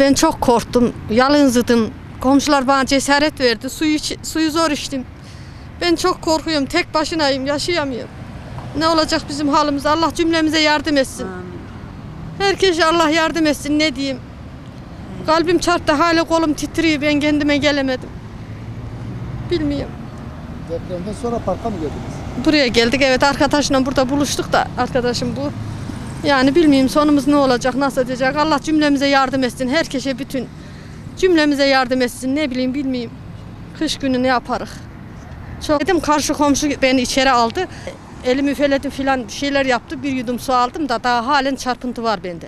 Ben çok korktum, yalnızdım. Komşular bana cesaret verdi. Suyu zor içtim. Ben çok korkuyorum. Tek başınayım, yaşayamıyorum. Ne olacak bizim halimiz? Allah cümlemize yardım etsin. Herkese Allah yardım etsin. Ne diyeyim? Kalbim çarptı, hala kolum titriyor. Ben kendime gelemedim. Bilmiyorum. Depremden sonra parka mı geldiniz? Buraya geldik. Evet, arkadaşla burada buluştuk da arkadaşım bu. Yani bilmiyorum sonumuz ne olacak, nasıl edecek. Allah cümlemize yardım etsin. Herkese bütün cümlemize yardım etsin. Ne bileyim bilmiyorum. Kış günü ne yaparız? Çok dedim, karşı komşu beni içeri aldı. Elimi üfeledim filan, bir şeyler yaptı. Bir yudum su aldım da daha halen çarpıntı var bende.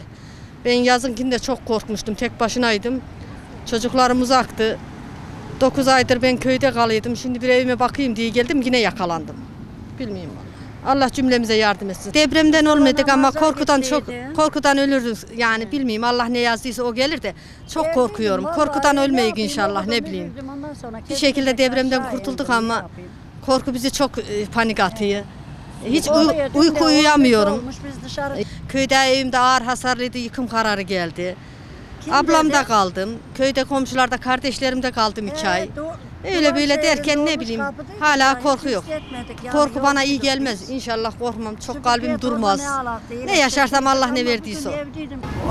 Ben yazınkinde çok korkmuştum. Tek başınaydım. Çocuklarım uzaktı. 9 aydır ben köyde kalıyordum. Şimdi bir evime bakayım diye geldim, yine yakalandım. Bilmiyorum. Allah cümlemize yardım etsin. Depremden olmadık ama korkudan ölürüz. Yani bilmiyorum, Allah ne yazdıysa o gelir de çok korkuyorum. Korkudan ölmeyik inşallah, ne bileyim. Bir şekilde depremden kurtulduk ama korku bizi çok panik atıyor. Hiç uyku uyuyamıyorum. Köyde evimde ağır hasarlıydı, yıkım kararı geldi. Ablamda kaldım. Köyde komşularda, kardeşlerimde kaldım 2 ay. Öyle böyle derken ne bileyim, hala korku yok. Korku bana iyi gelmez. İnşallah korkmam. Çok kalbim durmaz. Ne yaşarsam Allah ne verdiyse o.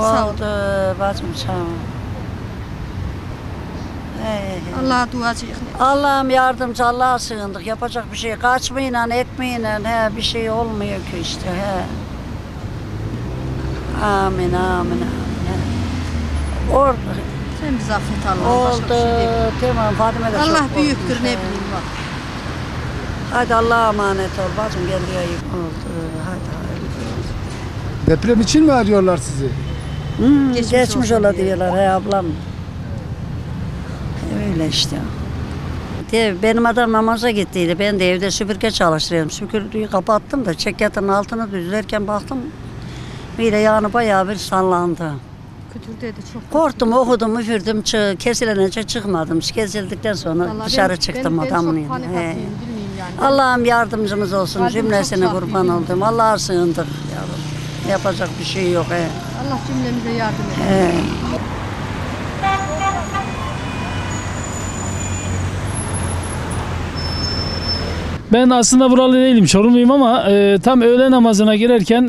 Oldu bacım, sağ ol. Allah'a duacıyız. Allah'ım yardımcı, Allah'a sığındık. Yapacak bir şey. Kaçmayla, ekmeğiyle bir şey olmuyor ki işte. Amin, amin, amin. Orada. Sen bizi affet Allah'ım. Oldu. Tamam, Fatime de Allah çok büyüktür, korkmuş. ne bileyim bak. Hadi Allah'a emanet ol bacım, geliyor. Oldu. Hadi. Deprem için mi arıyorlar sizi? Geçmiş ola diyorlar ablam. Öyle işte. Benim adam namaza gittiydi. Ben de evde süpürge çalıştırıyorum. Süpürgeyi kapattım da çekyatın altını düzlerken baktım. Bir de yani bayağı bir sallandı. Kütürdeydi çok. Korktum, okudum, üfürdüm, kesilince çıkmadım. Kesildikten sonra dışarı çıktım adamın yanına. Yani. Allah'ım yardımcımız olsun, Kalbim cümlesine çok kurban oldum. Allah'a sığındık yavrum. Yapacak bir şey yok. Allah cümlemize yardım etsin. Ben aslında buralı değilim, Çorumluyum ama tam öğle namazına girerken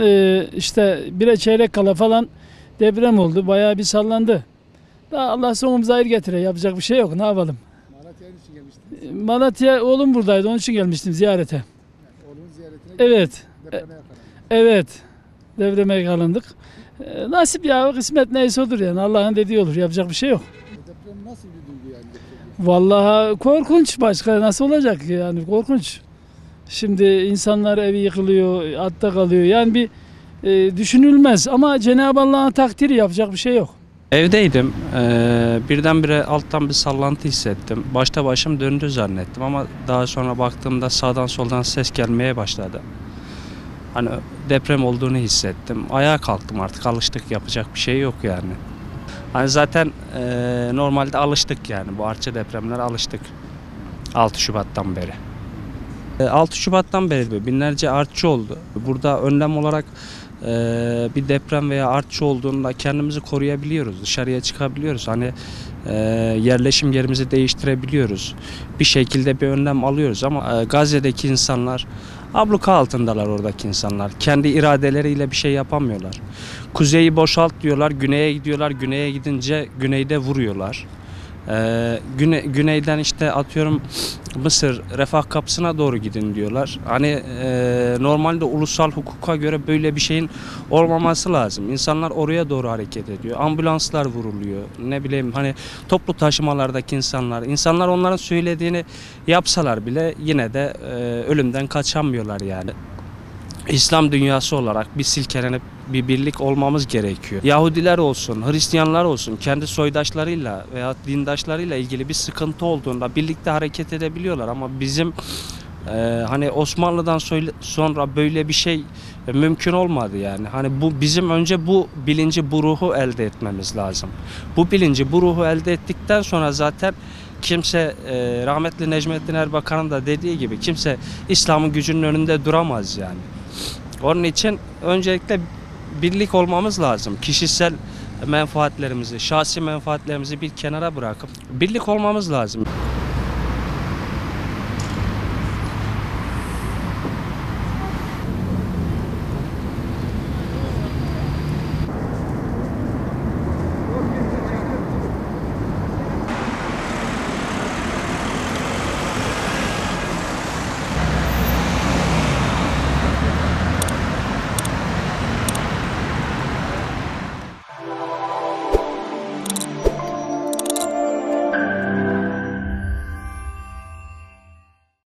işte 1'e çeyrek kala falan deprem oldu. Bayağı bir sallandı. Daha Allah sonumuza hayır getire. Yapacak bir şey yok. Ne yapalım? Malatya'ya için gelmiştiniz. Malatya oğlum buradaydı. Onun için gelmiştim ziyarete. Oğlunun ziyaretine Evet. depreme yakalandı. Evet. Depreme yakalandık. Nasip ya, kısmet neyse odur yani. Allah'ın dediği olur. Yapacak bir şey yok. Deprem nasıl bir duygu yani? Vallahi korkunç, başka nasıl olacak yani, korkunç. Şimdi insanlar evi yıkılıyor, hatta kalıyor. Yani bir düşünülmez ama Cenab-ı Allah'ın takdiri, yapacak bir şey yok. Evdeydim. Birdenbire alttan bir sallantı hissettim. Başta başım döndü zannettim ama daha sonra baktığımda sağdan soldan ses gelmeye başladı. Hani deprem olduğunu hissettim. Ayağa kalktım, artık alıştık, yapacak bir şey yok yani. Hani zaten normalde alıştık yani, bu artçı depremlere alıştık 6 Şubat'tan beri. 6 Şubat'tan beri binlerce artçı oldu. Burada önlem olarak bir deprem veya artçı olduğunda kendimizi koruyabiliyoruz, dışarıya çıkabiliyoruz. Hani yerleşim yerimizi değiştirebiliyoruz. Bir şekilde bir önlem alıyoruz ama Gazze'deki insanlar abluka altındalar, oradaki insanlar. Kendi iradeleriyle bir şey yapamıyorlar. Kuzeyi boşalt diyorlar, güneye gidiyorlar. Güneye gidince güneyde vuruyorlar. Güneyden işte atıyorum Mısır Refah Kapısı'na doğru gidin diyorlar. Hani normalde ulusal hukuka göre böyle bir şeyin olmaması lazım. İnsanlar oraya doğru hareket ediyor. Ambulanslar vuruluyor. Ne bileyim, hani toplu taşımalardaki insanlar onların söylediğini yapsalar bile yine de ölümden kaçamıyorlar yani. İslam dünyası olarak bir silkelenip bir birlik olmamız gerekiyor. Yahudiler olsun, Hristiyanlar olsun, kendi soydaşlarıyla veya dindaşlarıyla ilgili bir sıkıntı olduğunda birlikte hareket edebiliyorlar ama bizim hani Osmanlı'dan sonra böyle bir şey mümkün olmadı yani. Hani bu bizim önce bu bilinci, bu ruhu elde etmemiz lazım. Bu bilinci, bu ruhu elde ettikten sonra zaten kimse, rahmetli Necmettin Erbakan'ın da dediği gibi, kimse İslam'ın gücünün önünde duramaz yani. Onun için öncelikle birlik olmamız lazım. Kişisel menfaatlerimizi, şahsi menfaatlerimizi bir kenara bırakıp birlik olmamız lazım.